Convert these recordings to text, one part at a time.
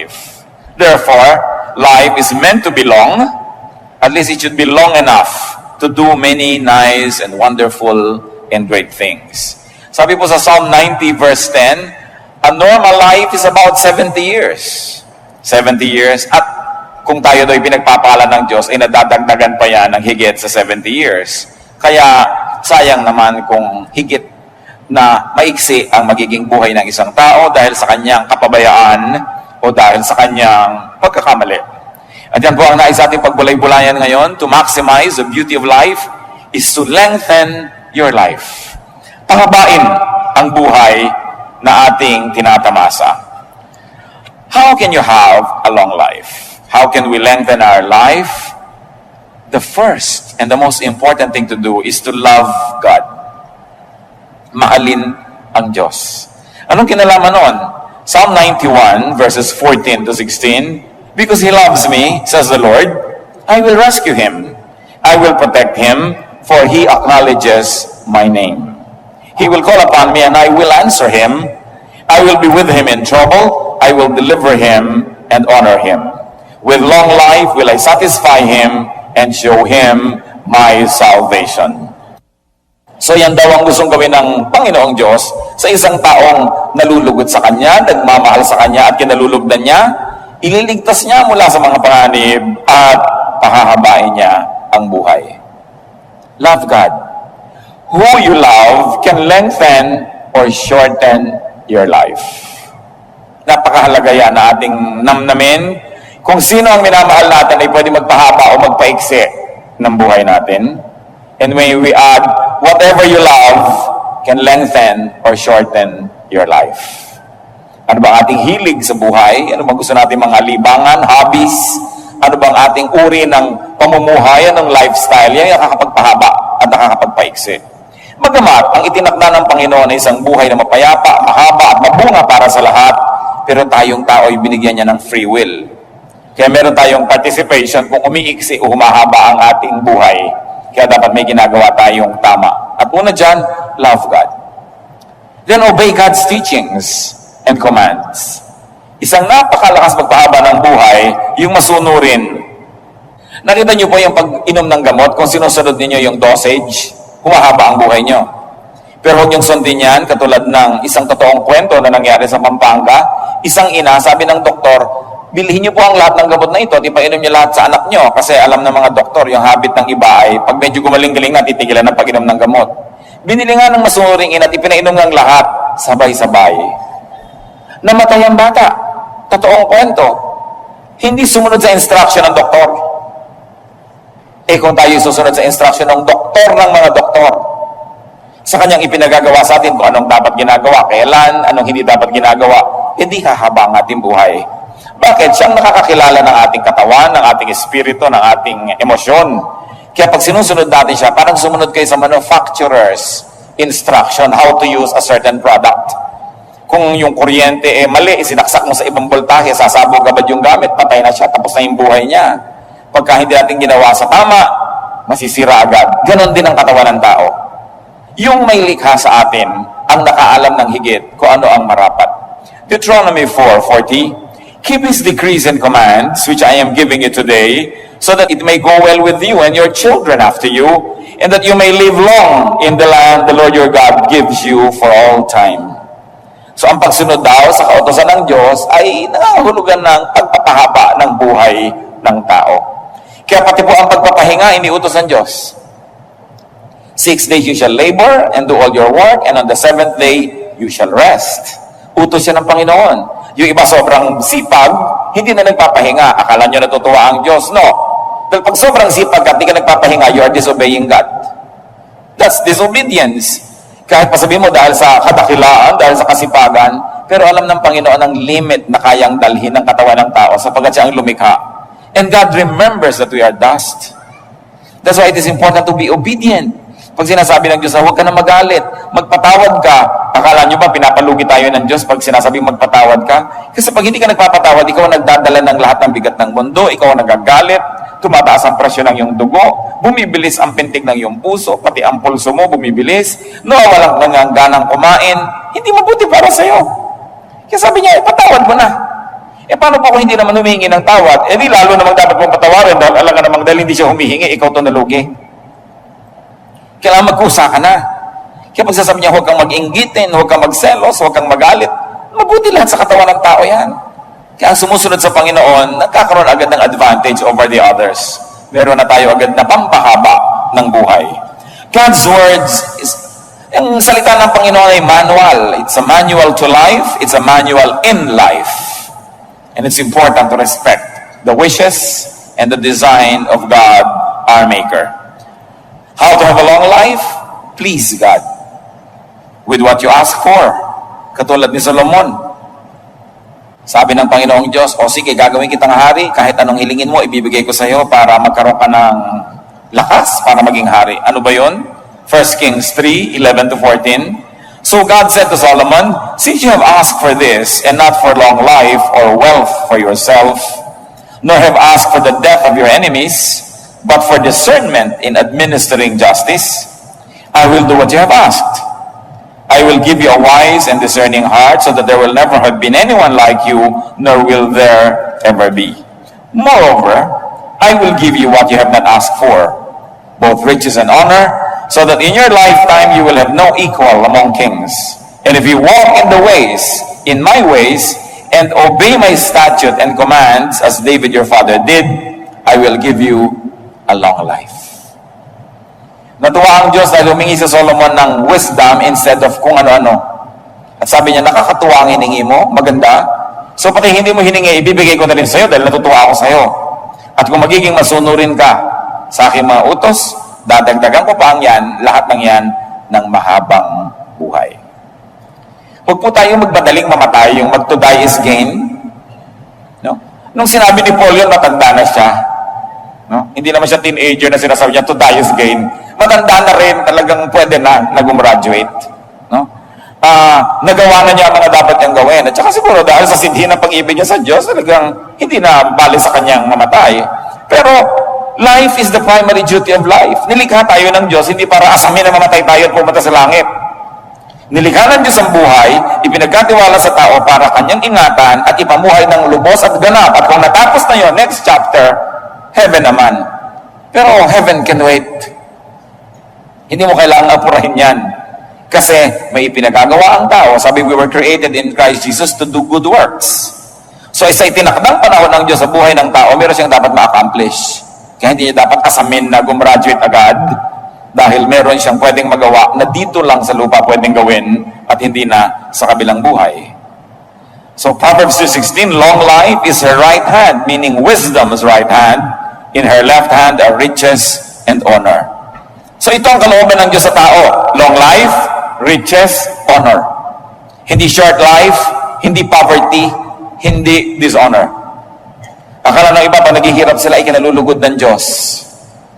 life. Therefore, life is meant to be long. At least it should be long enough to do many nice and wonderful and great things. Sabi po sa Psalm 90 verse 10, a normal life is about 70 years. 70 years. At kung tayo do'y pinagpapala ng Diyos, ay nadadagdagan pa yan ng higit sa 70 years. Kaya sayang naman kung higit na maiksi ang magiging buhay ng isang tao dahil sa kanyang kapabayaan o dahil sa kanyang pagkakamali. At yan po ang nais ating pagbulay-bulayan ngayon. To maximize the beauty of life is to lengthen your life. Pahabain ang buhay na ating tinatamasa. How can you have a long life? How can we lengthen our life? The first and the most important thing to do is to love God. Mahalin ang Diyos. Anong kinalaman nun? Psalm 91 verses 14 to 16, because He loves me, says the Lord, I will rescue Him. I will protect Him, for He acknowledges my name. He will call upon me and I will answer Him. I will be with Him in trouble. I will deliver Him and honor Him. With long life will I satisfy Him and show Him my salvation. So yan daw ang gustong gawin ng Panginoong Diyos sa isang taong nalulugod sa Kanya, nagmamahal sa Kanya at kinalulugdan niya. Ililigtas niya mula sa mga panganib at pahahabain niya ang buhay. Love God. Who you love can lengthen or shorten your life. Napakahalaga yan na ating namnamin. Kung sino ang minamahal natin ay pwede magpahaba o magpaiksi ng buhay natin. And when we add, whatever you love can lengthen or shorten your life. Ano bang ating hilig sa buhay? Ano bang gusto natin mga libangan, hobbies? Ano bang ating uri ng pamumuhay, ng lifestyle? Yan yung nakakapagpahaba at nakakapagpaiksi. Magamat, ang itinakda ng Panginoon ay isang buhay na mapayapa, mahaba at mabunga para sa lahat, pero tayong tao ay binigyan niya ng free will. Kaya meron tayong participation kung umiiksi o humahaba ang ating buhay. Kaya dapat may ginagawa tayong tama. At una dyan, love God. Then obey God's teachings and commands. Isang napakalakas magpahaba ng buhay, yung masunurin. Nakita niyo po yung pag-inom ng gamot, kung sinusunod niyo yung dosage, humahaba ang buhay niyo. Pero huwag niyong sundin yan, katulad ng isang totoong kwento na nangyari sa Pampanga. Isang ina, sabi ng doktor, bilhin niyo po ang lahat ng gamot na ito at ipainom niyo lahat sa anak niyo. Kasi alam ng mga doktor, yung habit ng iba ay pag medyo gumaling-galing na, titigilan ng pag-inom ng gamot. Binili nga ng masunuring ina at ipinainom ng lahat, sabay-sabay. Namatay ang bata. Totoong kwento. Hindi sumunod sa instruction ng doktor. Eh kung tayo susunod sa instruction ng doktor ng mga doktor, sa kanyang ipinagagawa sa atin kung anong dapat ginagawa, kailan, anong hindi dapat ginagawa, hindi hahaba ang ating buhay. Bakit? Siyang nakakakilala ng ating katawan, ng ating espiritu, ng ating emosyon. Kaya pag sinusunod natin siya, parang sumunod kayo sa manufacturer's instruction how to use a certain product. Kung yung kuryente mali, sinaksak mo sa ibang voltahe, sasabog agad yung gamit, patay na siya, tapos na yung buhay niya. Pagka hindi natin ginawa sa tama, masisira agad. Ganon din ang katawan ng tao. Yung may likha sa atin, ang nakaalam ng higit kung ano ang marapat. Deuteronomy 4:40, keep His decrees and commands, which I am giving you today, so that it may go well with you and your children after you, and that you may live long in the land the Lord your God gives you for all time. So ang pagsunod daw sa kautosan ng Diyos ay nangangahulugan ng pagpapahaba ng buhay ng tao. Kaya pati po ang pagpapahinga, iniutos ng Diyos. 6 days you shall labor and do all your work, and on the 7th day you shall rest. Utos siya ng Panginoon. Yung iba sobrang sipag, hindi na nagpapahinga. Akala nyo natutuwa ang Diyos. No. Dahil pag sobrang sipag at hindi ka nagpapahinga, you are disobeying God. That's disobedience. Kahit pasabihin mo dahil sa kadakilaan, dahil sa kasipagan, pero alam ng Panginoon ang limit na kayang dalhin ng katawan ng tao sapagkat siya ang lumikha. And God remembers that we are dust. That's why it is important to be obedient. Pag sinasabi ng Diyos na huwag ka na magalit, magpatawad ka. Akala nyo ba pinapalugi tayo ng Diyos pag sinasabi magpatawad ka? Kasi pag hindi ka nagpapatawad, ikaw ang nagdadala ng lahat ng bigat ng mundo, ikaw ang nagagalit, tumataas ang presyo ng iyong dugo, bumibilis ang pintig ng iyong puso, pati ang pulso mo bumibilis, nawawalan ka ng ganang kumain, hindi mabuti para sa iyo. Kaya sabi niya, patawad mo na. Paano po kung hindi naman humihingi ng tawad? Di lalo namang dapat mong patawarin dahil alam ka namang dahil hindi siya humihingi, ikaw to nalugi. Kailangan magkusa ka na. Kaya pagsasabi niya, huwag kang mag-inggitin, huwag kang magselos, huwag kang magalit. Mabuti lahat sa katawan ng tao yan. Kaya ang sumusunod sa Panginoon, nagkakaroon agad ng advantage over the others. Meron na tayo agad na pampahaba ng buhay. God's words is, ang salita ng Panginoon ay manual. It's a manual to life. It's a manual in life. And it's important to respect the wishes and the design of God, our Maker. How to have a long life? Please God with what you ask for. Katulad ni Solomon. Sabi ng Panginoong Diyos, o sige, gagawin kitang hari, kahit anong hilingin mo, ibibigay ko sa iyo para magkaroon ka ng lakas para maging hari. Ano ba yun? 1 Kings 3:11-14. So God said to Solomon, since you have asked for this, and not for long life or wealth for yourself, nor have asked for the death of your enemies, but for discernment in administering justice, I will do what you have asked. I will give you a wise and discerning heart, so that there will never have been anyone like you, nor will there ever be. Moreover, I will give you what you have not asked for, both riches and honor, so that in your lifetime you will have no equal among kings. And if you walk in the ways, in my ways, and obey my statute and commands, as David your father did, I will give you a long life. Natuwa ang Diyos dahil humingi si Solomon ng wisdom instead of kung ano-ano. At sabi niya, nakakatuwa ang hiningi mo, maganda. So pati hindi mo hiningi, ibibigay ko na rin sa iyo dahil natutuwa ako sa iyo. At kung magiging masunurin ka sa aking mga utos, dadagdagan ko pa ang yan, lahat ng yan, ng mahabang buhay. Huwag po tayong magmadaling mamatay, yung mag to die is gain. No? Nung sinabi ni Paul yun, matanda na siya. No? Hindi naman siya teenager na sinasabi niya, to die is gain. Matanda na rin, talagang pwede na nag-graduate. No? Nagawa na niya ang mga dapat niyang gawin. At saka siguro dahil sa sindihin ng pag-ibig niya sa Diyos, talagang hindi na bali sa kanyang mamatay. Pero, life is the primary duty of life. Nilikha tayo ng Diyos, hindi para asamin na mamatay tayo at pumunta sa langit. Nilikha ng Diyos ang buhay, ipinagkatiwala sa tao para kanyang ingatan at ipamuhay ng lubos at ganap. At kung natapos na yun, next chapter, heaven naman. Pero heaven can wait. Hindi mo kailangang apurahin yan. Kasi may ipinagagawa ang tao. Sabi, we were created in Christ Jesus to do good works. So isa itinakdang panahon ng Diyos sa buhay ng tao, meron siyang dapat ma-accomplish. Kaya hindi niya dapat asamin na gumraduate agad dahil meron siyang pwedeng magawa na dito lang sa lupa pwedeng gawin at hindi na sa kabilang buhay. So Proverbs 2:16, long life is her right hand, meaning wisdom's right hand. In her left hand are riches and honor. So ito ang kalooban ng Diyos sa tao. Long life, riches, honor. Hindi short life, hindi poverty, hindi dishonor. Akala ng iba, pag naghihirap sila, ay kinalulugod ng Diyos.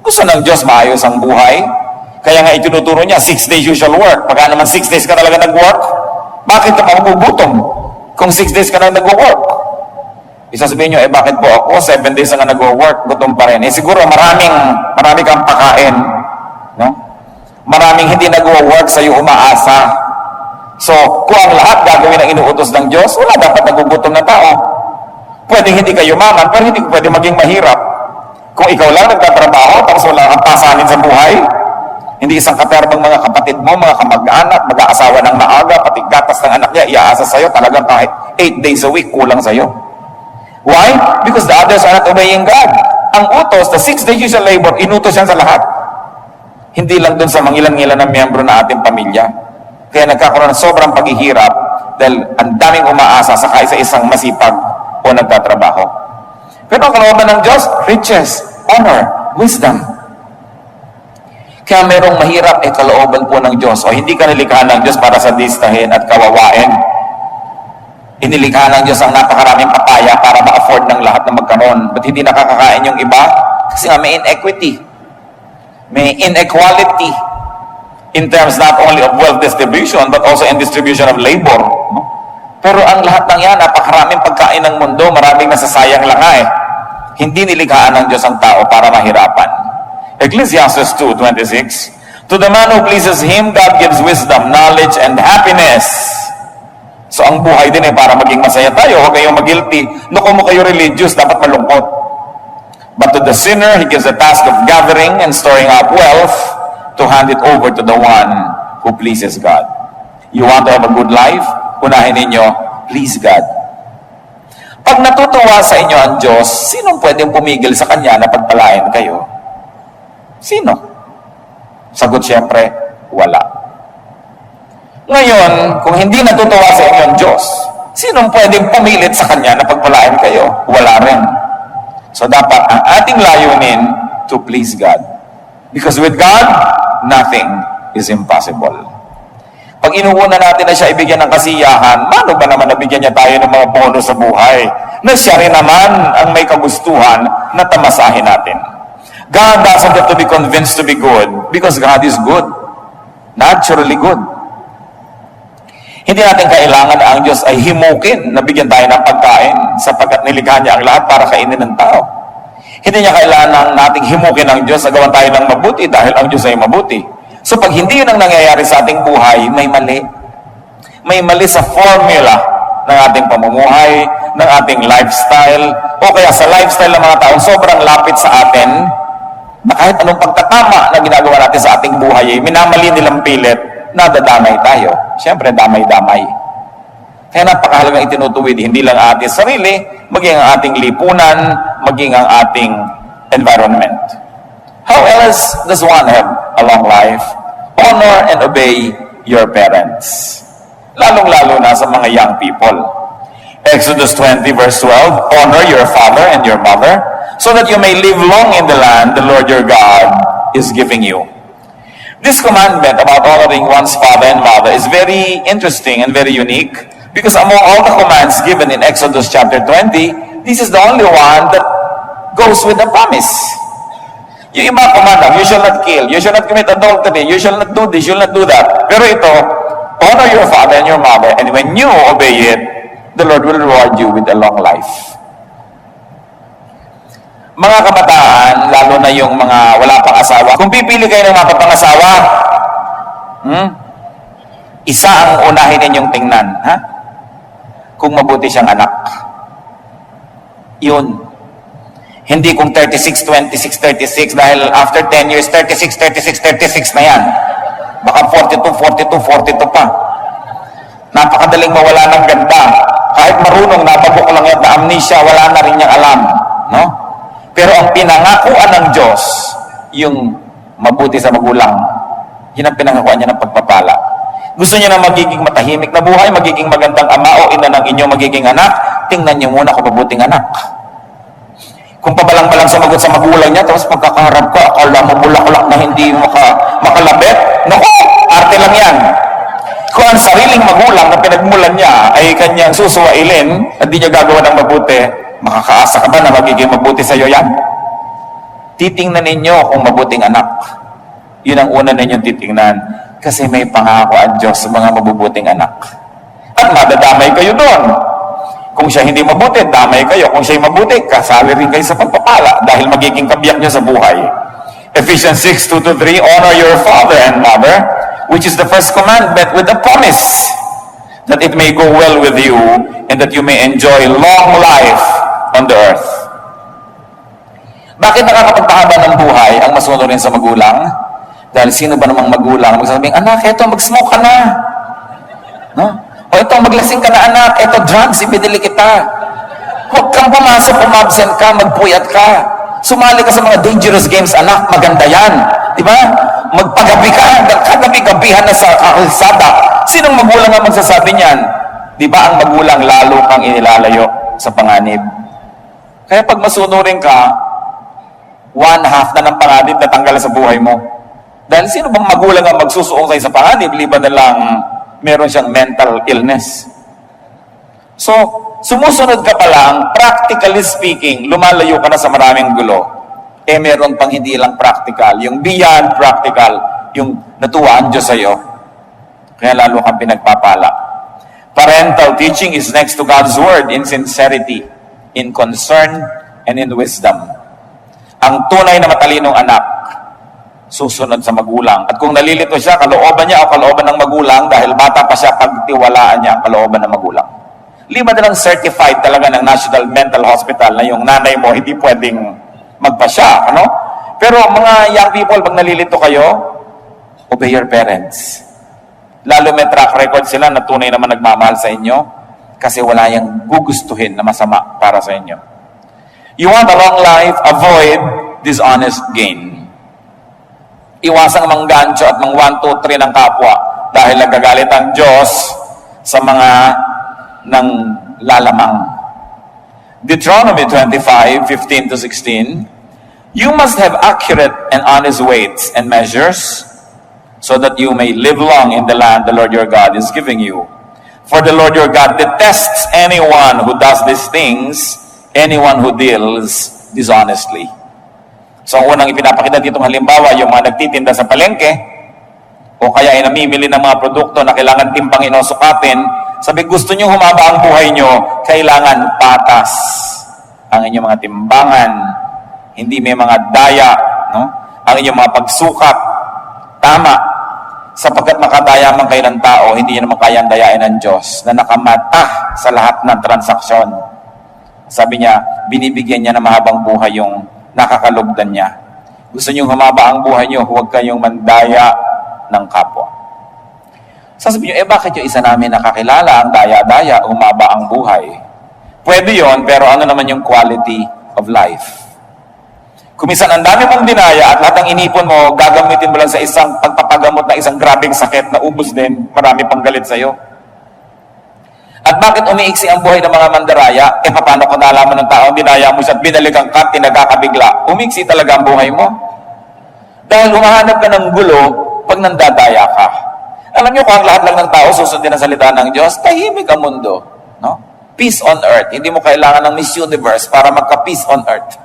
Gusto ng Diyos maayos ang buhay. Kaya nga itinuturo niya, 6 days usual work. Pagka naman 6 days ka talaga nag-work, bakit ka magugutom kung 6 days ka na nag-work? Isasabihin nyo, bakit po ako 7 days na nag-work, gutom pa rin. Siguro marami kang pakain. No? Maraming hindi nag-work sa'yo umaasa. So, kung ang lahat gagawin ang inuutos ng Diyos, wala dapat nagugutom na tao. Pwedeng hindi kayo yumaman, pero hindi pwede maging mahirap. Kung ikaw lang nagtatrabaho, tapos wala kang pasanin sa buhay, hindi isang katerbang mga kapatid mo, mga kamag-anak, mag-aasawa ng maaga, pati gatas ng anak niya, iaasa sa'yo, talagang kahit 8 days a week, kulang sa'yo. Why? Because the others are not obeying God. Ang utos, the 6 days usual labor, inutos yan sa lahat. Hindi lang dun sa mangilan-ngilan ng miyembro na ating pamilya. Kaya nagkakaroon ng sobrang paghihirap dahil ang daming umaasa sa kaisa-isang masipag o nagtatrabaho. Pero ang kalooban ng Diyos, riches, honor, wisdom. Kaya merong mahirap kalooban po ng Diyos. O hindi ka nilikha ng Diyos para sadistahin at kawawain. Inilikha ng Diyos ang napakaraming papaya para ma-afford ng lahat na magkaroon. Ba't hindi nakakakain yung iba? Kasi nga may inequity. May inequality in terms not only of wealth distribution but also in distribution of labor. Pero ang lahat ng yan, napakaraming pagkain ng mundo, maraming nasasayang lang nga eh. Hindi nilikhaan ng Diyos ang tao para mahirapan. Ecclesiastes 2:26, to the man who pleases Him, God gives wisdom, knowledge, and happiness. So ang buhay din ay para maging masaya tayo. Huwag kayong mag-guilty. Kung mo kayo religious, dapat malungkot. But to the sinner, He gives the task of gathering and storing up wealth to hand it over to the one who pleases God. You want to have a good life? Unahin ninyo, please God. Pag natutuwa sa inyo ang Diyos, sinong pwedeng pumigil sa Kanya na pagpalain kayo? Sino? Sagot siyempre, wala. Ngayon, kung hindi natutuwa sa inyo ang Diyos, sinong pwedeng pumilit sa Kanya na pagpalain kayo? Wala rin. So dapat ang ating layunin to please God. Because with God, nothing is impossible. Pag inuuna natin na siya ibigyan ng kasiyahan, mano ba naman nabigyan niya tayo ng mga bonus sa buhay? Na siya rin naman ang may kagustuhan na tamasahin natin. God doesn't have to be convinced to be good because God is good. Naturally good. Hindi natin kailangan ang Diyos ay himukin na bigyan tayo ng pagkain sapagkat nilikha niya ang lahat para kainin ng tao. Hindi niya kailangan nating himukin ang Diyos na gawan tayo ng mabuti dahil ang Diyos ay mabuti. So pag hindi yun ang nangyayari sa ating buhay, may mali. May mali sa formula ng ating pamumuhay, ng ating lifestyle, o kaya sa lifestyle ng mga taong sobrang lapit sa atin, na kahit anong pagtatama na ginagawa natin sa ating buhay, minamali nilang pilit, nadadamay tayo. Siyempre, damay-damay. Kaya napakahalagang itinutuwid, hindi lang ang ating sarili, maging ang ating lipunan, maging ang ating environment. How else does one have a long life? Honor and obey your parents. Lalong-lalo na sa mga young people. Exodus 20 verse 12, honor your father and your mother, so that you may live long in the land the Lord your God is giving you. This commandment about honoring one's father and mother is very interesting and very unique because among all the commands given in Exodus chapter 20, this is the only one that goes with the promise. Yung iba command, you shall not kill, you shall not commit adultery, you shall not do this, you shall not do that. Pero ito, honor your father and your mother, and when you obey it, the Lord will reward you with a long life. Mga kabataan, lalo na yung mga wala pang asawa, kung pipili kayo ng mapapangasawa, isa ang unahin ninyong tingnan, ha? Kung mabuti siyang anak. Yun. Hindi kung 36, 26, 36, dahil after 10 years, 36, 36, 36 na yan. Baka 42, 42, 42 pa. Napakadaling mawala ng ganda. Kahit marunong, napabuk lang yan na amnesia, wala na rin niyang alam. No? Pero ang pinangakuan ng Diyos, yung mabuti sa magulang, yun ang pinangakuan niya ng pagpapala. Gusto niya na magiging matahimik na buhay, magiging magandang ama o ina ng inyong magiging anak, tingnan niyo muna kung mabuting anak. Kung pabalang-balang sumagot sa magulang niya, tapos pagkakaharap ka, akala mo bulaklak na hindi makalabit, naku, arte lang yan. Kung ang sariling magulang na pinagmulan niya ay kanyang susuwailin at di niya gagawa ng mabuti, makakaasa ka ba na magiging mabuti sa iyo yan? Titingnan ninyo kung mabuting anak. Yun ang una ninyong titingnan. Kasi may pangako ang Diyos sa mga mabubuting anak. At madadamay kayo doon. Kung siya hindi mabuti, damay kayo. Kung siya mabuti, kasali rin kayo sa pagpapala dahil magiging kabiyak niya sa buhay. Ephesians 6:2-3, honor your father and mother, which is the first commandment with a promise that it may go well with you and that you may enjoy long life on the earth. Bakit nakakapagpahaba ng buhay ang masunurin sa magulang? Dahil sino ba namang magulang magsasabing, anak, eto, mag-smoke ka na. No? O ito, maglasing ka na, anak. Eto, drugs, ibinili kita. Huwag kang pumasok, umabsent ka, magpuyat ka. Sumali ka sa mga dangerous games, anak, maganda yan. Diba? Magpagabi ka, kagabi-gabihan na sa kalsada. Sinong magulang ang magsasabi niyan? Diba ang magulang lalo kang inilalayo sa panganib? Kaya pag masunurin ka, 1/2 na ng panganib na tanggal sa buhay mo. Dahil sino bang magulang ang magsusuong sa'yo sa panganib, liban na lang meron siyang mental illness. So, sumusunod ka pa lang, practically speaking, lumalayo ka na sa maraming gulo. Meron pang hindi lang practical, yung beyond practical, yung natuwaan Diyos sa'yo. Kaya lalo kang pinagpapala. Parental teaching is next to God's Word in sincerity, in concern, and in wisdom. Ang tunay na matalinong anak, susunod sa magulang. At kung nalilito siya, kalooban niya o kalooban ng magulang, dahil bata pa siya, pagtiwalaan niya ang kalooban ng magulang. Lima na lang certified talaga ng National Mental Hospital na yung nanay mo hindi pwedeng magpasya, ano? Pero mga young people, pag nalilito kayo, obey your parents. Lalo may track record sila na tunay naman nagmamahal sa inyo kasi wala yung gugustuhin na masama para sa inyo. You want a long life, avoid dishonest gain. Iwasang manggancho at mang 1, 2, 3 ng kapwa dahil nagagalit ang Diyos sa mga nang lalamang. Deuteronomy 25:15-16, you must have accurate and honest weights and measures so that you may live long in the land the Lord your God is giving you. For the Lord your God detests anyone who does these things, anyone who deals dishonestly. So, ang unang ipinapakita ditong halimbawa, yung mga nagtitinda sa palengke, o kaya ay namimili ng mga produkto na kailangan timpangin o sukatin, sabi, gusto nyo humaba ang buhay nyo, kailangan patas ang inyong mga timbangan, hindi may mga daya, no? Ang inyong mga pagsukat, tama, sapagkat makadaya man kayo ng tao, hindi nyo naman kayang dayain ng Diyos na nakamata sa lahat ng transaksyon. Sabi niya, binibigyan niya ng mahabang buhay yung nakakalugdan niya. Gusto niyong humaba ang buhay niyo, huwag kayong mandaya ng kapwa. Sasabihin niyo, bakit yung isa namin nakakilala ang daya-daya, humaba ang buhay? Pwede yon, pero ano naman yung quality of life? Kung minsan ang dami mong dinaya at lahat ng inipon mo, gagamitin mo lang sa isang pagpapagamot na isang grabing sakit na ubos din, marami pang galit sa'yo. At bakit umiiksi ang buhay ng mga mandaraya? Paano kung nalaman ng tao, dinaya mo siya at binalikan ka, tinagakabigla? Umiiksi talaga ang buhay mo. Dahil humahanap ka ng gulo pag nandadaya ka. Alam niyo kung ang lahat lang ng tao susundin ang salita ng Diyos, tahimik ang mundo. No? Peace on earth. Hindi mo kailangan ng Miss Universe para magka-peace on earth.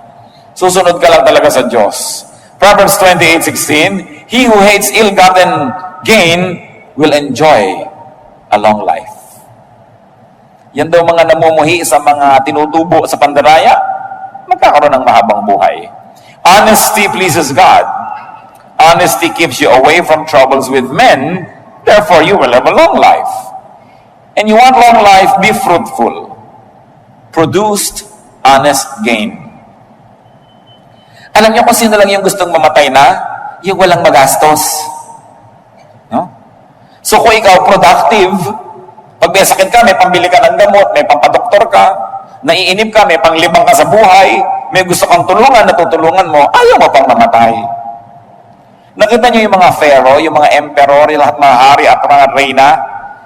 Susunod ka lang talaga sa Diyos. Proverbs 28:16, he who hates ill-gotten gain will enjoy a long life. Yan daw mga namumuhi sa mga tinutubo sa pandaraya, magkakaroon ng mahabang buhay. Honesty pleases God. Honesty keeps you away from troubles with men, therefore you will have a long life. And you want long life, be fruitful. Produced, honest gain. Alam niyo kung sino lang yung gustong mamatay na? Yung walang magastos. No? So kung ikaw productive, pag may sakit ka, may pambili ka ng gamot, may pampadoktor ka, naiinip ka, may panglibang ka sa buhay, may gusto kang tulungan, natutulungan mo, ayaw mo pang mamatay. Nakita niyo yung mga pharaoh, yung mga emperor, yung lahat mga hari at mga reyna,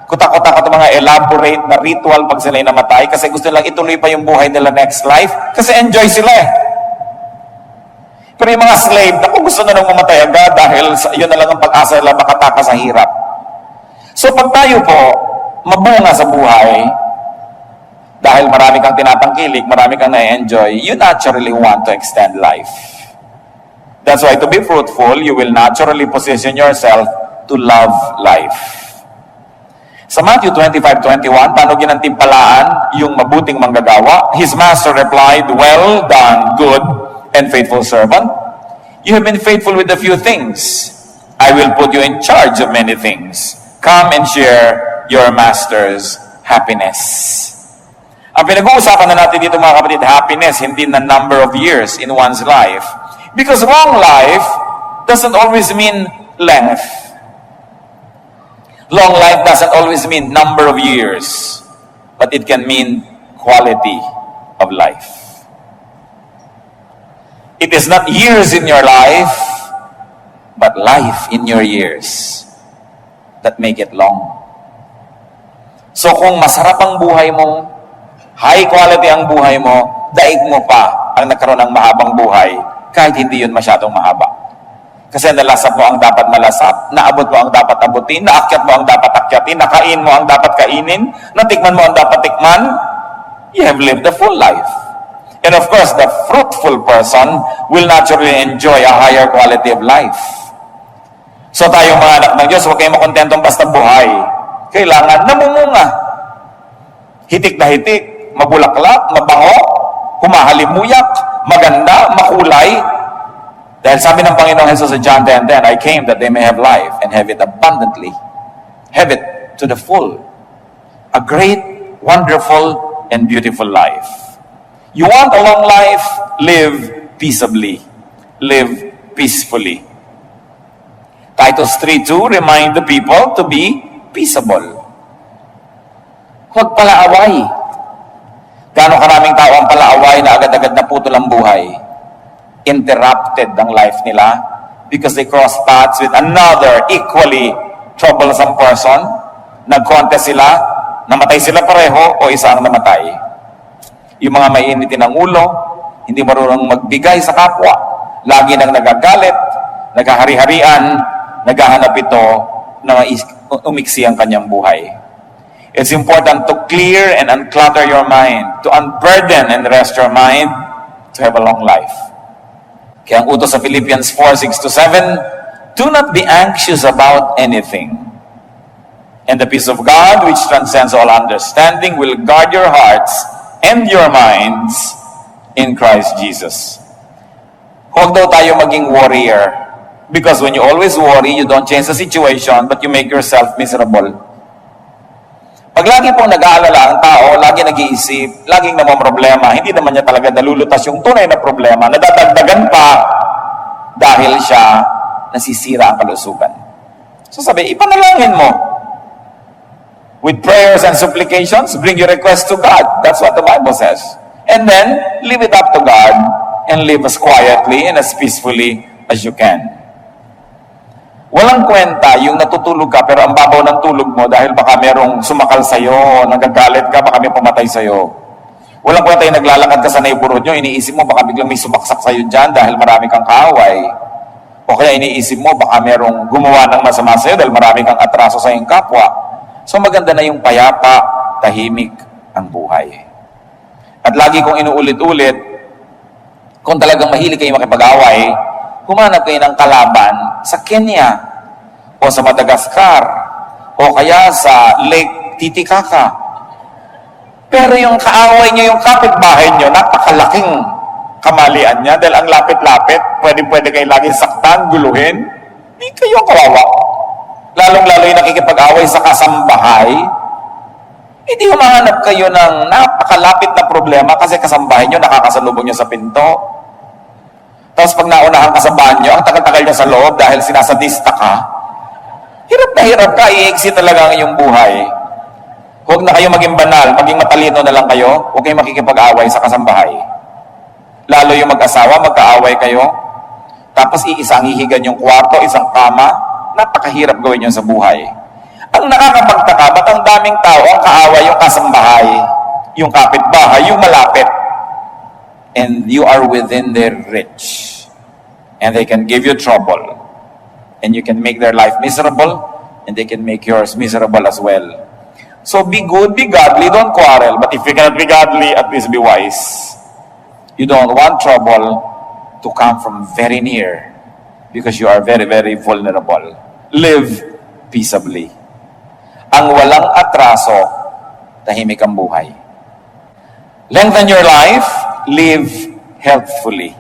kutak-kutak at mga elaborate na ritual pag sila'y namatay kasi gusto nilang ituloy pa yung buhay nila next life kasi enjoy sila eh. Pero yung mga slave, naku, gusto na nang mamatay agad dahil yun na lang ang pag-asa nila makatakas sa hirap. So pag tayo po, mabunga sa buhay, dahil marami kang tinatangkilik, marami kang na-enjoy, you naturally want to extend life. That's why to be fruitful, you will naturally position yourself to love life. Sa Matthew 25:21, paano ginantimpalaan yung mabuting manggagawa? His master replied, well done, good and faithful servant. You have been faithful with a few things. I will put you in charge of many things. Come and share your master's happiness. Ang pinag-uusapan na natin dito mga kapatid, happiness, hindi na number of years in one's life. Because long life doesn't always mean length. Long life doesn't always mean number of years, but it can mean quality of life. It is not years in your life, but life in your years that make it long. So kung masarap ang buhay mo, high quality ang buhay mo, daig mo pa ang nagkaroon ng mahabang buhay, kahit hindi yun masyadong mahaba. Kasi nalasap mo ang dapat malasap, naabot mo ang dapat abutin, naakyat mo ang dapat akyatin, nakain mo ang dapat kainin, natikman mo ang dapat tikman, you have lived a full life. And of course, the fruitful person will naturally enjoy a higher quality of life. So tayong mga anak ng Diyos, huwag kayong makontentong basta buhay. Kailangan namumunga. Hitik na hitik, mabulaklak, mabango, humahalimuyak, maganda, makulay. Dahil sabi ng Panginoong Jesus sa John 10:10, I came that they may have life and have it abundantly. Have it to the full. A great, wonderful, and beautiful life. You want a long life? Live peaceably. Live peacefully. Titus 3:2 remind the people to be peaceable. Huwag palaaway. Gaano karaming tao ang palaaway na agad-agad na putol ang buhay. Interrupted ang life nila because they cross paths with another equally troublesome person. Nag-contest sila, namatay sila pareho o isa ang namatay. Yung mga mainitin ng ulo, hindi marunong magbigay sa kapwa, lagi nang nagagalit, naghahari-harian, naghahanap ito na umiksi ang kanyang buhay. It's important to clear and unclutter your mind, to unburden and rest your mind, to have a long life. Kaya ang utos sa Philippians 4:6-7, do not be anxious about anything. And the peace of God, which transcends all understanding, will guard your hearts and your minds in Christ Jesus. Huwag daw tayo maging warrior. Because when you always worry, you don't change the situation, but you make yourself miserable. Pag lagi pong nag-aalala ang tao, lagi nag-iisip, laging namamroblema, hindi naman niya talaga nalulutas yung tunay na problema, nadadagdagan pa dahil siya nasisira ang kalusugan. So sabi, ipanalangin mo. With prayers and supplications, bring your request to God. That's what the Bible says. And then, leave it up to God and live as quietly and as peacefully as you can. Walang kwenta yung natutulog ka pero ang babaw ng tulog mo dahil baka merong sumakal sa'yo, nagagalit ka, baka may pumatay sa'yo. Walang kwenta yung naglalakad ka sa neighborhood nyo, iniisip mo baka biglang may sumaksak sa'yo dyan dahil marami kang kaaway. O kaya iniisip mo baka merong gumawa ng masama sa'yo dahil marami kang atraso sa iyong kapwa. So maganda na yung payapa, tahimik ang buhay. At lagi kong inuulit-ulit, kung talagang mahilig kayo makipag-away, humanap kayo ng kalaban sa Kenya o sa Madagascar o kaya sa Lake Titicaca. Pero yung kaaway nyo, yung kapitbahay nyo, napakalaking kamalian niya dahil ang lapit-lapit, pwede kayo lagi saktan, guluhin. Hindi kayo kawawa. Lalong-lalo yung nakikipag-away sa kasambahay, hindi humahanap kayo ng napakalapit na problema kasi kasambahay nyo, nakakasalubong nyo sa pinto. Tapos pag naunahan ka sa banyo, ang tagal-tagal niya sa loob dahil sinasadista ka, hirap na hirap ka, iiksi talaga ang iyong buhay. Huwag na kayo maging banal, maging matalino na lang kayo, huwag kayong makikipag-away sa kasambahay. Lalo yung mag-asawa, magkaaway kayo, tapos iisang hihigan yung kwarto, isang kama, napakahirap gawin yun sa buhay. Ang nakakapagtaka, ba't ang daming tao ang kaaway yung kasambahay, yung kapitbahay, yung malapit, and you are within their reach. And they can give you trouble. And you can make their life miserable, and they can make yours miserable as well. So be good, be godly, don't quarrel. But if you cannot be godly, at least be wise. You don't want trouble to come from very near, because you are very, very vulnerable. Live peaceably. Ang walang atraso, tahimik ang buhay. Lengthen your life, live healthfully.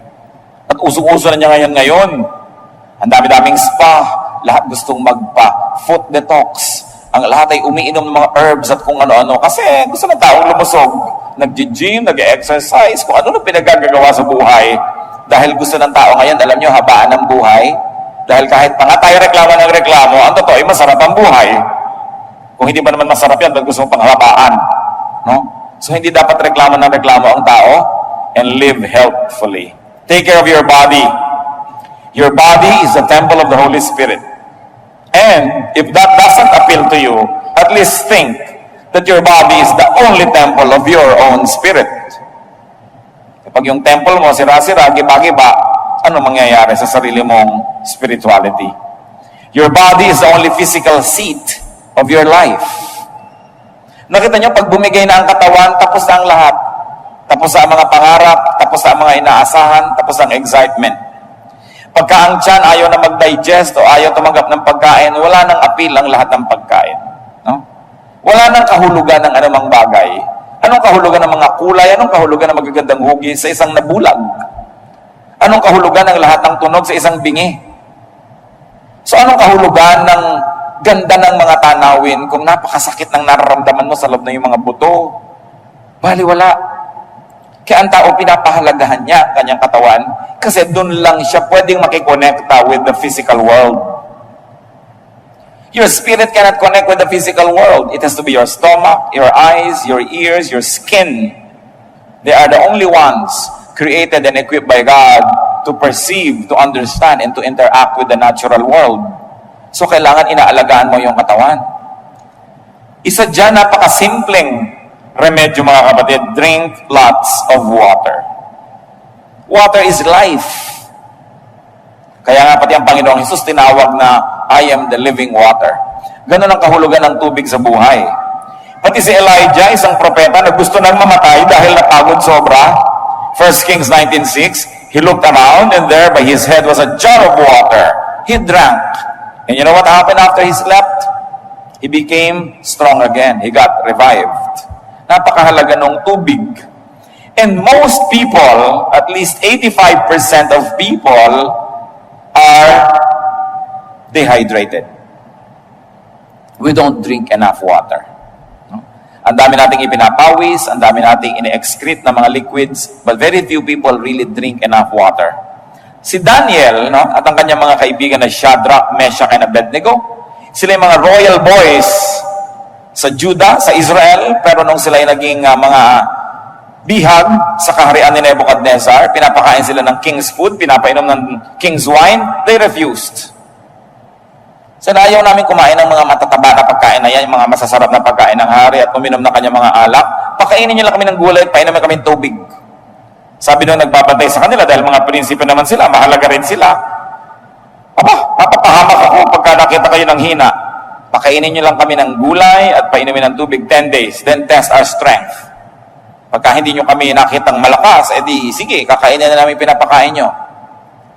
At usong-uso na niya ngayon. Ang dami-daming spa, lahat gustong magpa-foot detox. Ang lahat ay umiinom ng mga herbs at kung ano-ano. Kasi gusto ng taong lumusog. Nag-gym, nag-exercise, kung ano na pinagagagawa sa buhay. Dahil gusto ng tao ngayon, alam nyo, habaan ng buhay. Dahil kahit pa nga tayo reklamo ng reklamo, ang totoo ay masarap ang buhay. Kung hindi ba naman masarap yan, dahil gusto mong panghabaan. No? So hindi dapat reklamo ng reklamo ang tao, and live healthfully. Take care of your body. Your body is the temple of the Holy Spirit. And if that doesn't appeal to you, at least think that your body is the only temple of your own spirit. Kapag yung temple mo, sira-sira, giba-giba, ano mangyayari sa sarili mong spirituality? Your body is the only physical seat of your life. Nakita nyo, pag bumigay na ang katawan, tapos na ang lahat. Tapos sa mga pangarap, tapos sa mga inaasahan, tapos ang excitement. Pagka ang tiyan ayaw na mag-digest o ayaw tumanggap ng pagkain, wala nang appeal ang lahat ng pagkain. No? Wala nang kahulugan ng anumang bagay. Anong kahulugan ng mga kulay? Anong kahulugan ng magagandang hugis sa isang nabulag? anong kahulugan ng lahat ng tunog sa isang bingi? So anong kahulugan ng ganda ng mga tanawin kung napakasakit ng nararamdaman mo sa loob ng iyong mga buto? Baliwala. Kaya ang tao pinapahalagahan niya kanyang katawan kasi doon lang siya pwedeng makikonekta with the physical world. Your spirit cannot connect with the physical world. It has to be your stomach, your eyes, your ears, your skin. They are the only ones created and equipped by God to perceive, to understand, and to interact with the natural world. So kailangan inaalagaan mo yung katawan. Isa dyan, napakasimpleng remedyo mga kapatid. Drink lots of water. Water is life. Kaya nga pati ang Panginoong Hesus tinawag na I am the living water. Ganun ang kahulugan ng tubig sa buhay. Pati si Elijah, isang propeta na gusto nang mamatay dahil napagod sobra. 1 Kings 19:6, he looked around and there by his head was a jar of water. He drank. And you know what happened after he slept? He became strong again. He got revived. Napakahalaga ng tubig. And most people, at least 85% of people, are dehydrated. We don't drink enough water. No? Ang dami nating ipinapawis, ang dami nating ine-excrete na mga liquids, but very few people really drink enough water. Si Daniel, no, at ang kanyang mga kaibigan na Shadrach, Meshach, and Abednego, sila yung mga royal boys sa Judah, sa Israel, pero nung sila yung naging mga bihag sa kaharian ni Nebuchadnezzar, pinapakain sila ng king's food, pinapainom ng king's wine, they refused. Sila ayaw namin kumain ng mga matataba na pagkain na yan, yung mga masasarap na pagkain ng hari at uminom na kanyang mga alak. Pakainin niyo lang kami ng gulay at painumin kami ng tubig. Sabi nung nagbabantay sa kanila, dahil mga prinsipe naman sila, mahalaga rin sila. Aba, mapapahamak ako pagka nakita kayo ng hina. Pakainin niyo lang kami ng gulay at painumin ng tubig 10 days, then test our strength. Pagka hindi nyo kami nakitang malakas, edi sige, kakainin na namin pinapakain nyo.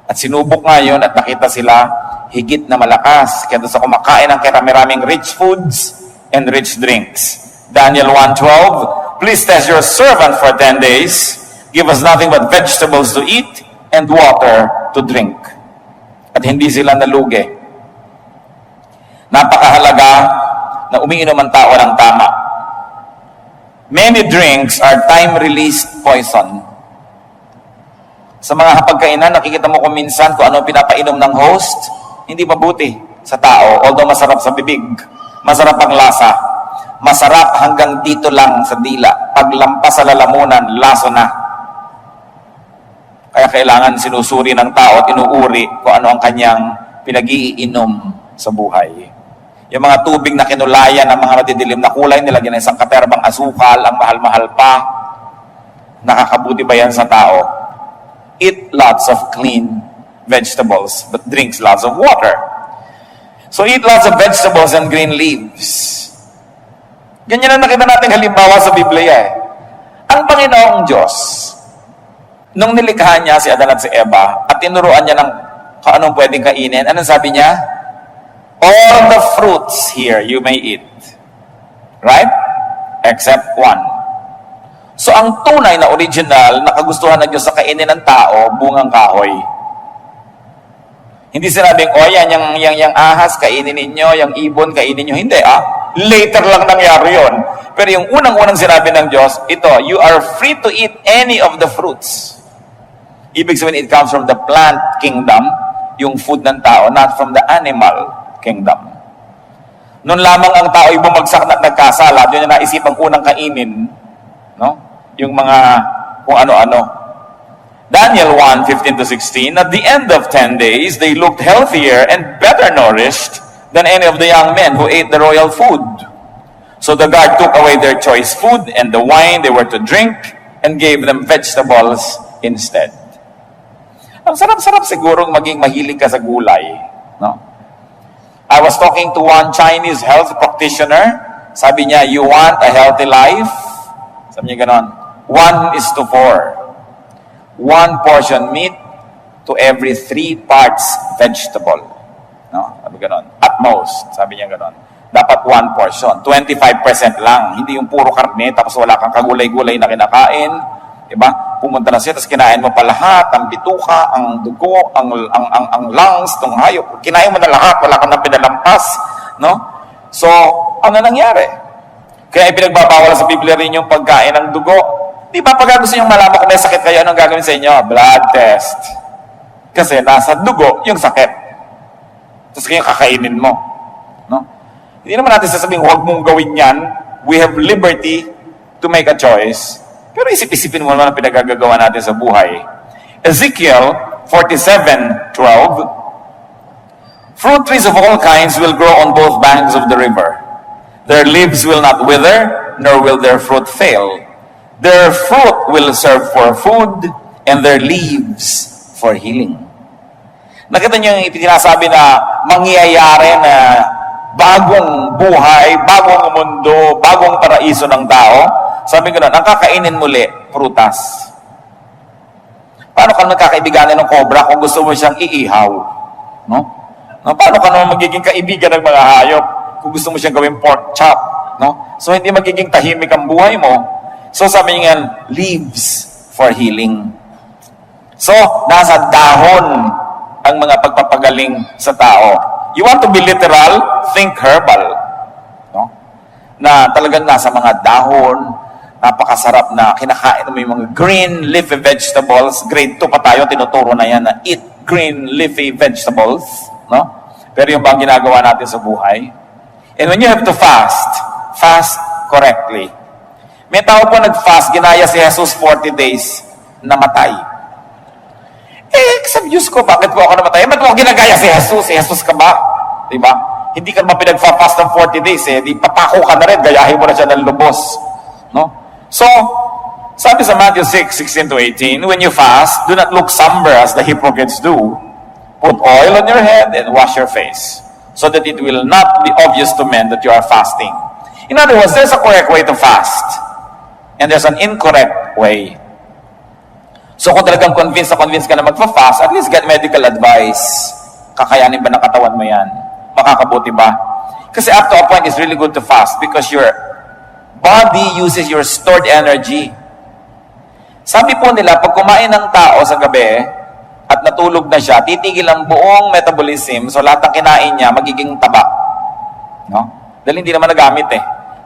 At sinubok nga yun at nakita sila higit na malakas. Kaya doon sa kumakain ng karami-raming rich foods and rich drinks. Daniel 1:12, please test your servant for 10 days. Give us nothing but vegetables to eat and water to drink. At hindi sila nalugi. Napakahalaga na umiinom ang tao ng tama. Many drinks are time-released poison. Sa mga hapagkainan, nakikita mo kung minsan kung ano pinapainom ng host, hindi mabuti sa tao, although masarap sa bibig, masarap ang lasa, masarap hanggang dito lang sa dila. Paglampas sa lalamunan, laso na. Kaya kailangan sinusuri ng tao at inuuri kung ano ang kanyang pinag-iinom sa buhay. Yung mga tubig na kinulayan ng mga madidilim na kulay, nilagyan ng isang katerbang asukal, ang mahal-mahal pa. Nakakabuti ba yan sa tao? Eat lots of clean vegetables, but drinks lots of water. So eat lots of vegetables and green leaves. Ganyan ang nakita natin halimbawa sa Biblia eh. Ang Panginoong Diyos, nung nilikha niya si Adan at si Eva, at tinuruan niya ng kung anong pwedeng kainin, anong sabi niya? All the fruits here you may eat. Right? Except one. So ang tunay na original na kagustuhan ng Diyos sa kainin ng tao, bungang kahoy. Hindi sinabing, yung ahas, kainin ninyo, yung ibon, kainin ninyo. Hindi, later lang nangyari yon. Pero yung unang-unang sinabi ng Diyos, ito, you are free to eat any of the fruits. Ibig sabihin, it comes from the plant kingdom, yung food ng tao, not from the animal kingdom. Noon lamang ang tao ay bumagsak at nagkasala, yun yung naisipang unang kainin, no? Yung mga kung ano-ano. Daniel 1:15-16, at the end of 10 days, they looked healthier and better nourished than any of the young men who ate the royal food. So the guard took away their choice food and the wine they were to drink and gave them vegetables instead. Ang sarap-sarap sigurong maging mahilig ka sa gulay, no? I was talking to one Chinese health practitioner. Sabi niya, you want a healthy life? Sabi niya ganon. 1:4. 1 portion meat to every 3 parts vegetable. No? Sabi ganon. At most. Sabi niya ganon. Dapat 1 portion. 25% lang. Hindi yung puro karne, tapos wala kang kagulay-gulay na kinakain. Diba? pumunta na siya, tapos kinain mo pa lahat, ang bituka, ang dugo, ang lungs, ng hayop. Kinain mo na lahat, wala kang na pinalampas. No? So, ano nangyari? Kaya ipinagbabawal sa Biblia rin yung pagkain ng dugo. Di ba pag gusto nyo malaman kung may sakit kayo, anong gagawin sa inyo? Blood test. Kasi nasa dugo yung sakit. Tapos kayo kakainin mo. No? Hindi naman natin sasabihin, huwag mong gawin yan. We have liberty to make a choice. Pero isip-isipin mo naman ang pinagagagawa natin sa buhay. Ezekiel 47:12, fruit trees of all kinds will grow on both banks of the river. Their leaves will not wither, nor will their fruit fail. Their fruit will serve for food, and their leaves for healing. Nakita niyo yung ipinasabi na mangyayari na bagong buhay, bagong mundo, bagong paraiso ng tao. Sabi ko na, ang kakainin muli, prutas. Paano ka nagkakaibiganan ng cobra kung gusto mo siyang iihaw? No? Paano ka naman magiging kaibigan ng mga hayop kung gusto mo siyang gawing pork chop? No? So, hindi magiging tahimik ang buhay mo. So, sabi niya, leaves for healing. So, nasa dahon ang mga pagpapagaling sa tao. You want to be literal? Think herbal. No? Na talagang nasa mga dahon, napakasarap na kinakain mo yung mga green leafy vegetables. Grade 2 pa tayo, tinuturo na yan na eat green leafy vegetables. No? Pero yung bang ginagawa natin sa buhay? And when you have to fast, fast correctly. May tao po nag-fast, ginaya si Jesus 40 days, namatay. Sa Diyos ko, bakit po ako namatay? Ba't mo ginagaya si Jesus? Si Jesus ka ba? Diba? Hindi ka naman pinag-fast ng 40 days Di patako ka na rin, gayahin mo na siya ng lubos. No? So, sabi sa Matthew 6:16-18, when you fast, do not look somber as the hypocrites do. Put oil on your head and wash your face, so that it will not be obvious to men that you are fasting. In other words, there's a correct way to fast, and there's an incorrect way. So kung talagang convinced ka na magpa-fast, at least get medical advice. Kakayanin ba ng katawan mo yan? Makakabuti ba? Kasi up to a point, it's really good to fast because your body uses your stored energy. Sabi po nila, pag kumain ng tao sa gabi at natulog na siya, titigil ang buong metabolism, so lahat ng kinain niya magiging taba. No? Dahil hindi naman nagamit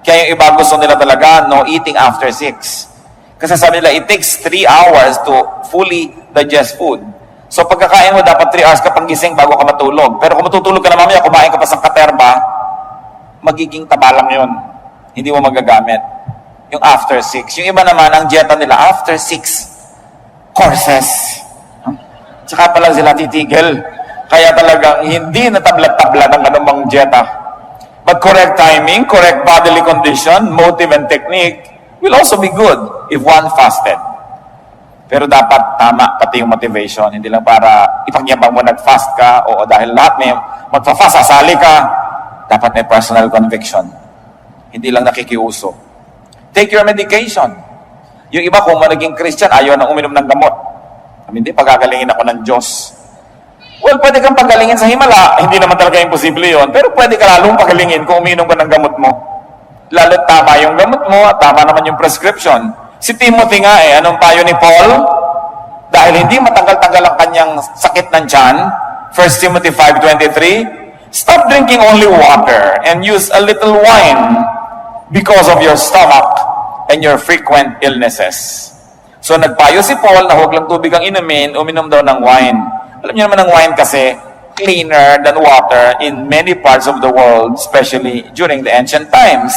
Kaya yung iba gusto nila talaga, no eating after 6. Kasi sabi nila, it takes 3 hours to fully digest food. So pagkakain mo, dapat 3 hours ka pang gising bago ka matulog. Pero kung matutulog ka na mamaya, kumain ka pa sa katerba, magiging taba lang yun. Hindi mo magagamit. Yung after 6. Yung iba naman, ang dieta nila, after 6 courses. Tsaka pala sila titigil. Kaya talagang hindi natabla-tabla ng anumang dieta. But correct timing, correct bodily condition, motive and technique will also be good if one fasted. Pero dapat tama pati yung motivation. Hindi lang para ipagyabang mo nag-fast ka o dahil lahat may magpa-fast, sasali ka. Dapat may personal conviction. Hindi lang nakikiuso. Take your medication. Yung iba kung naging Christian, ayaw nang uminom ng gamot. Hindi, pagagalingin ako ng Diyos. Well, pwede kang pagalingin sa himala. Hindi naman talaga imposible yon. Pero pwede ka lalong pagalingin kung uminom ka ng gamot mo. Lalo tama yung gamot mo at tama naman yung prescription. Si Timothy nga anong payo ni Paul? Dahil hindi matanggal-tanggal ang kanyang sakit ng tiyan, 1 Timothy 5:23, stop drinking only water and use a little wine because of your stomach and your frequent illnesses. So nagpayo si Paul na huwag lang tubig ang inumin, uminom daw ng wine. Alam niyo naman ang wine kasi cleaner than water in many parts of the world, especially during the ancient times.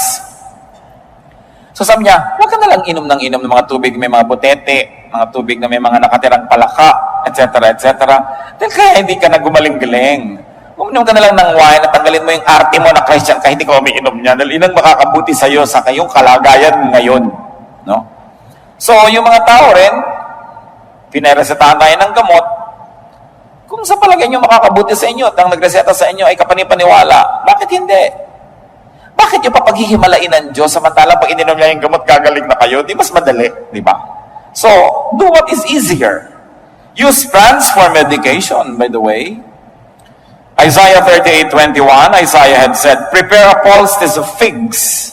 So sabi niya, huwag ka na lang inom ng mga tubig may mga butete, mga tubig na may mga nakatirang palaka, etc., etc. Dahil kaya hindi ka na gumaling-galing. Uminom ka na lang ng wine at tanggalin mo yung arte mo na Christian kahit hindi ka umiinom niya. Dahil inang makakabuti sa iyo sa kayong kalagayan ngayon. No? So, yung mga tao rin, pinaresetahan tayo ng gamot. Kung sa palagay nyo makakabuti sa inyo at ang nagreseta sa inyo ay kapanipaniwala, bakit hindi? Bakit yung papaghihimalain ng Diyos samantalang pag ininom niya yung gamot, gagaling na kayo? Di mas madali, di ba? So, do what is easier. Use plants for medication, by the way. Isaiah 38:21, Isaiah had said, prepare a poultice of figs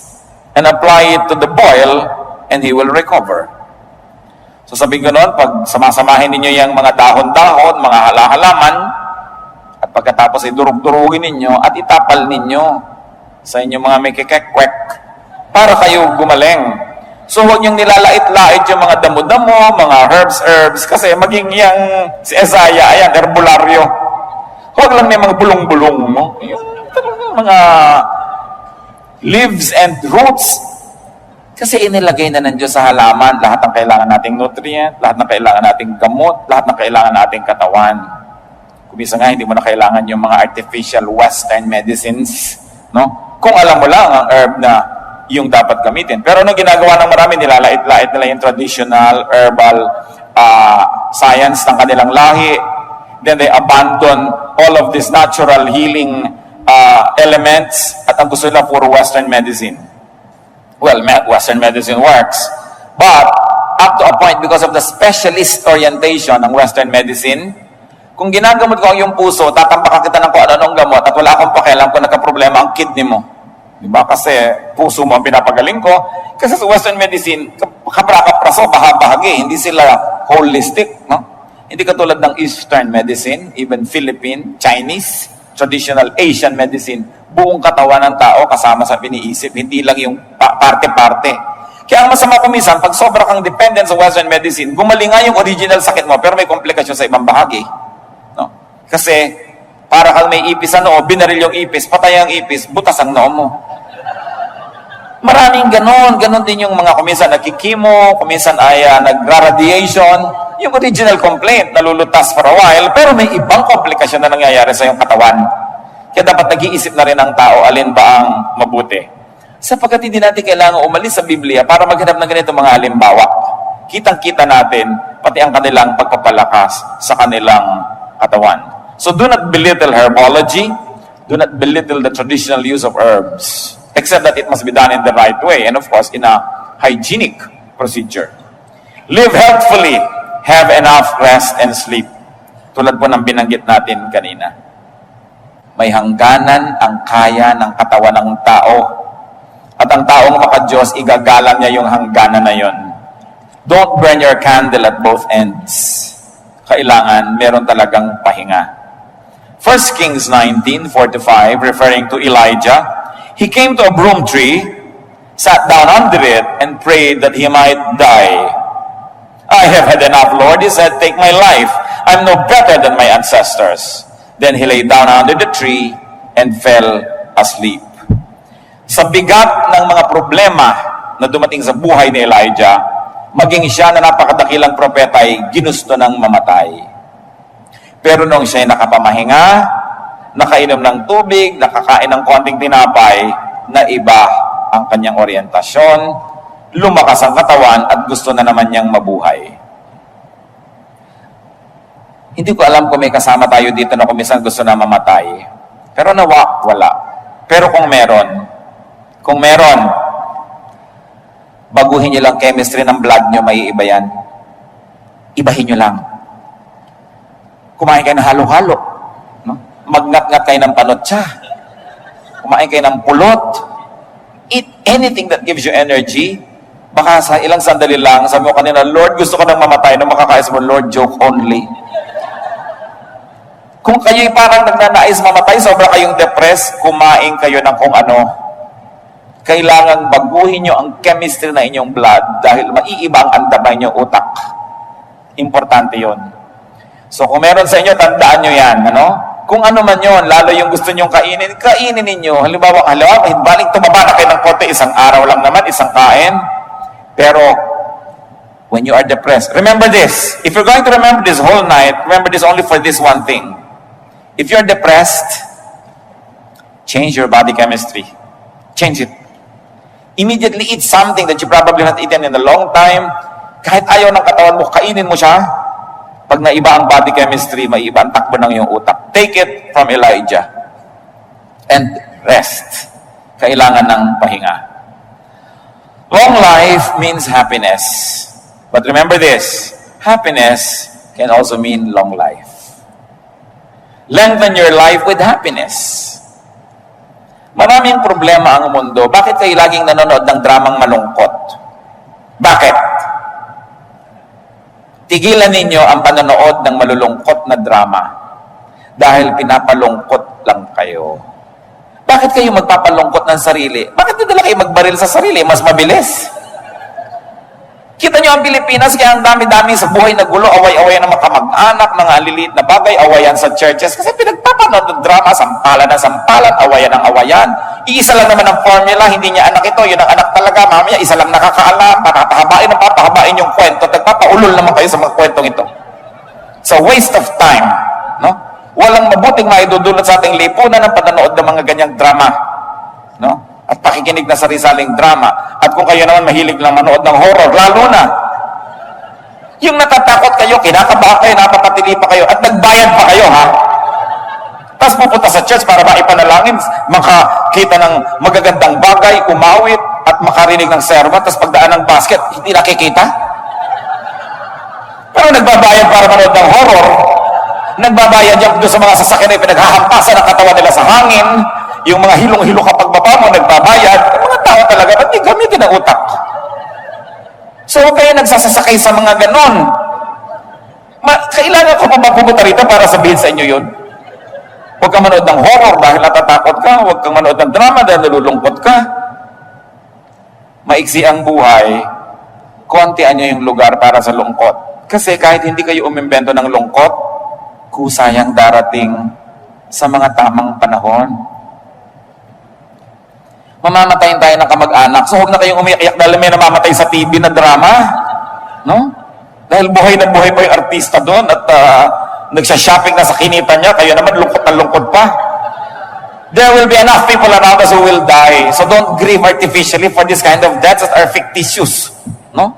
and apply it to the boil and he will recover. So So sabi ko noon, pag samasamahin ninyo yung mga dahon-dahon, mga halaman, at pagkatapos idurog-durugin ninyo at itapal ninyo sa inyong mga may kikekwek para kayo gumaling. So huwag niyong nilalait-lait yung mga damo-damo, mga herbs, kasi maging yung si Isaiah, ayan, herbularyo. Huwag lang may mga bulong-bulong, no? Yung mga leaves and roots. Kasi inilagay na ng Diyos sa halaman lahat ng kailangan nating nutrient, lahat ng kailangan nating gamot, lahat ng kailangan nating katawan. Kumisa nga, hindi mo na kailangan yung mga artificial western medicines, no? Kung alam mo lang ang herb na yung dapat gamitin. Pero anong ginagawa ng marami, nilalait-lait nila yung traditional herbal science ng kanilang lahi. Then they abandon all of these natural healing elements at ang gusto nila puro western medicine. Well, western medicine works, but up to a point, because of the specialist orientation ng western medicine, kung ginagamot ko ang iyong puso, tatambakan kita ng kung ano-anong gamot at wala akong pakialam kung nagka-problema ang kidney mo. Diba? Kasi puso mo ang pinapagaling ko. Kasi sa western medicine, kapra-kapraso, bahagi, hindi sila holistic. No? Hindi katulad ng eastern medicine, even Philippine, Chinese, traditional Asian medicine, buong katawan ng tao kasama sa piniisip, hindi lang yung parte-parte. Kaya ang masama kumisan, pag sobra kang dependent sa western medicine, gumaling nga yung original sakit mo, pero may komplikasyon sa ibang bahagi. No? Kasi, para kang may ipis sa noo, binaril yung ipis, patay ang ipis, butas ang noo mo. Maraming ganon din yung mga kuminsan nagkikimo, kuminsan ay nagra-radiation, yung original complaint, nalulutas for a while, pero may ibang komplikasyon na nangyayari sa iyong katawan. Kaya dapat nag-iisip na rin ang tao, alin ba ang mabuti. Sapagkat hindi natin kailangan umalis sa Biblia para maghanap ng ganito mga halimbawa. Kitang-kita natin, pati ang kanilang pagpapalakas sa kanilang katawan. So do not belittle herbology, do not belittle the traditional use of herbs, except that it must be done in the right way, and of course, in a hygienic procedure. Live healthfully, have enough rest and sleep. Tulad po ng binanggit natin kanina. May hangganan ang kaya ng katawan ng tao. At ang taong maka-Diyos, igagalang niya yung hangganan na yon. Don't burn your candle at both ends. Kailangan, meron talagang pahinga. 1 Kings 19:4-5, referring to Elijah, he came to a broom tree, sat down under it, and prayed that he might die. I have had enough, Lord, he said, take my life. I'm no better than my ancestors. Then he lay down under the tree and fell asleep. Sa bigat ng mga problema na dumating sa buhay ni Elijah, maging siya na napakadakilang propeta ay ginusto ng mamatay. Pero nung siya ay nakapamahinga, nakainom ng tubig, nakakain ng konting tinapay, na iba ang kanyang orientasyon, lumakas ang katawan at gusto na naman niyang mabuhay. Hindi ko alam kung may kasama tayo dito na kumisan gusto na mamatay. Pero nawa, wala. Pero kung meron, baguhin niyo lang chemistry ng blood niyo, may iba yan. Ibahin niyo lang. Kumain kayo ng halo-halo. No? Magngat-ngat kayo ng panotsa. Kumain kayo ng pulot. Eat anything that gives you energy. Baka sa ilang sandali lang, sabi mo kanina, Lord, gusto ko nang mamatay. Nung makakais mo, Lord, joke only. Kung kayo'y parang nagnanais mamatay, sobra kayong depressed, kumain kayo ng kung ano. Kailangan baguhin nyo ang chemistry na inyong blood dahil maiiba ang andamay nyo utak. Importante yon. So kung meron sa inyo, tandaan nyo yan. Ano? Kung ano man yon, lalo yung gusto nyong kainin ninyo. Halimbawa, baling tumaba na kayo ng konti, isang araw lang naman, isang kain. Pero, when you are depressed, remember this. If you're going to remember this whole night, remember this only for this one thing. If you're depressed, change your body chemistry. Change it. Immediately eat something that you probably not eaten in a long time. Kahit ayaw ng katawan mo, kainin mo siya. Pag naiba ang body chemistry, maiba ang takbo ng iyong utak. Take it from Elijah. And rest. Kailangan ng pahinga. Long life means happiness. But remember this, happiness can also mean long life. Lengthen your life with happiness. Maraming problema ang mundo. Bakit kayo laging nanonood ng dramang malungkot? Bakit? Tigilan ninyo ang panonood ng malulungkot na drama dahil pinapalungkot lang kayo. Bakit kayo magpapalungkot ng sarili? Bakit hindi kayo magbaril sa sarili? Mas mabilis. Kita nyo ang Pilipinas, kaya ang dami-dami sa buhay na gulo, away-awayan ng makamag-anak, mga aliliit na bagay, awayan sa churches, kasi pinagpapanood ng drama, sampalan ng sampalan, awayan ng awayan. Iisa lang naman ang formula, hindi niya anak ito, yun ang anak talaga, mamaya isa lang nakakaalam, papahabain yung kwento, nagpapaulol naman kayo sa mga kwentong ito. So waste of time, no? Walang mabuting maidudulot sa ating lipunan ng panonood ng mga ganyang drama, no? At pakikinig na sari-saling drama. At kung kayo naman mahilig lang manood ng horror, lalo na yung natatakot kayo, kinakabahan kayo, napapatili pa kayo, at nagbayad pa kayo, ha? Tapos pupunta sa church para maipanalangin, makakita ng magagandang bagay, umawit, at makarinig ng sermon, tapos pagdaan ng basket, hindi nakikita. Pero nagbabayad para manood ng horror, nagbabayad yung doon sa mga sasakyan na pinaghahampasan ang katawan nila sa hangin, yung mga hilong-hilo kapag baba mo, nagbabayad. Ang mga tao talaga, ba't di gamitin ang utak? So, huwag kayo nagsasasakay sa mga ganon. Kailangan ko pa pumunta rito para sabihin sa inyo yun. Huwag kang manood ng horror dahil natatakot ka. Huwag kang manood ng drama dahil nalulungkot ka. Maiksi ang buhay, kontian nyo yung lugar para sa lungkot. Kasi kahit hindi kayo umimbento ng lungkot, kusayang darating sa mga tamang panahon. Mamamatayin tayo ng kamag-anak. So huwag na kayong umiiyak dahil may namamatay sa TV na drama. No? Dahil buhay na buhay pa yung artista doon at nagsha-shopping na sa kinita niya, kayo naman lungkot na lungkot pa. There will be enough people around us who will die. So don't grieve artificially for this kind of deaths that are fictitious. No?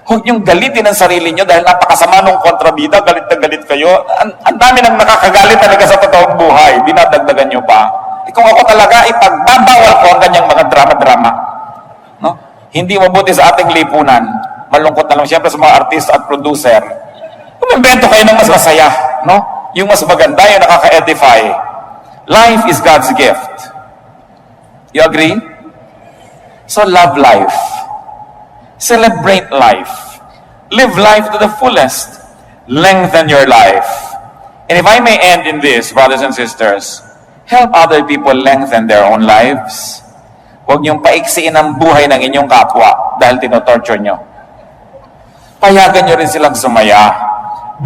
Huwag niyong galitin ang sarili niyo dahil napakasama nung kontrabida, galit na galit kayo. Ang dami nang nakakagalit talaga sa totoong buhay. Dinadagdagan niyo pa. Kung ako talaga, ipagbabawal ko ang ganyang mga drama-drama. No? Hindi mabuti sa ating lipunan. Malungkot na lang siyempre sa mga artist at producer. Umimbento kayo ng mas masaya. No? Yung mas maganda, yung nakaka-edify. Life is God's gift. You agree? So love life. Celebrate life. Live life to the fullest. Lengthen your life. And if I may end in this, brothers and sisters, help other people lengthen their own lives. Huwag niyong paiksiin ang buhay ng inyong kapwa dahil tinotorture niyo. Payagan niyo rin silang sumaya.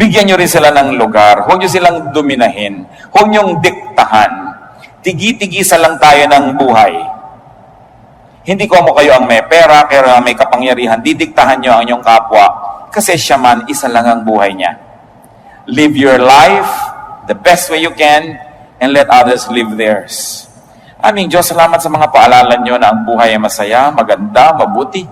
Bigyan niyo rin sila ng lugar. Huwag niyo silang dominahin. Huwag niyong diktahan. Tigi-tigisa lang tayo ng buhay. Hindi ko mo kayo ang may pera, kaya may kapangyarihan. Didiktahan niyo ang inyong kapwa kasi siya man, isa lang ang buhay niya. Live your life the best way you can and let others live theirs. Aming Diyos, salamat sa mga paalala nyo na ang buhay ay masaya, maganda, mabuti.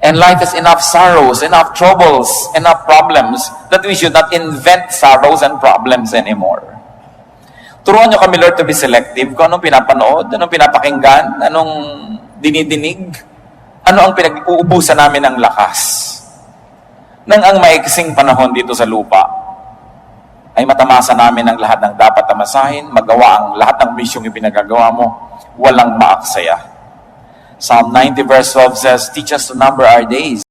And life has enough sorrows, enough troubles, enough problems that we should not invent sorrows and problems anymore. Turuan nyo kami, Lord, to be selective. Kung anong pinapanood, anong pinapakinggan, anong dinidinig, ano ang pinag-uubusan namin ng lakas. Nang ang maiksing panahon dito sa lupa, ay matamasa namin ang lahat ng dapat tamasahin, magawa ang lahat ng misyong ipinagagawa mo, walang maaksaya. Psalm 90 verse 12 says, teach us to number our days.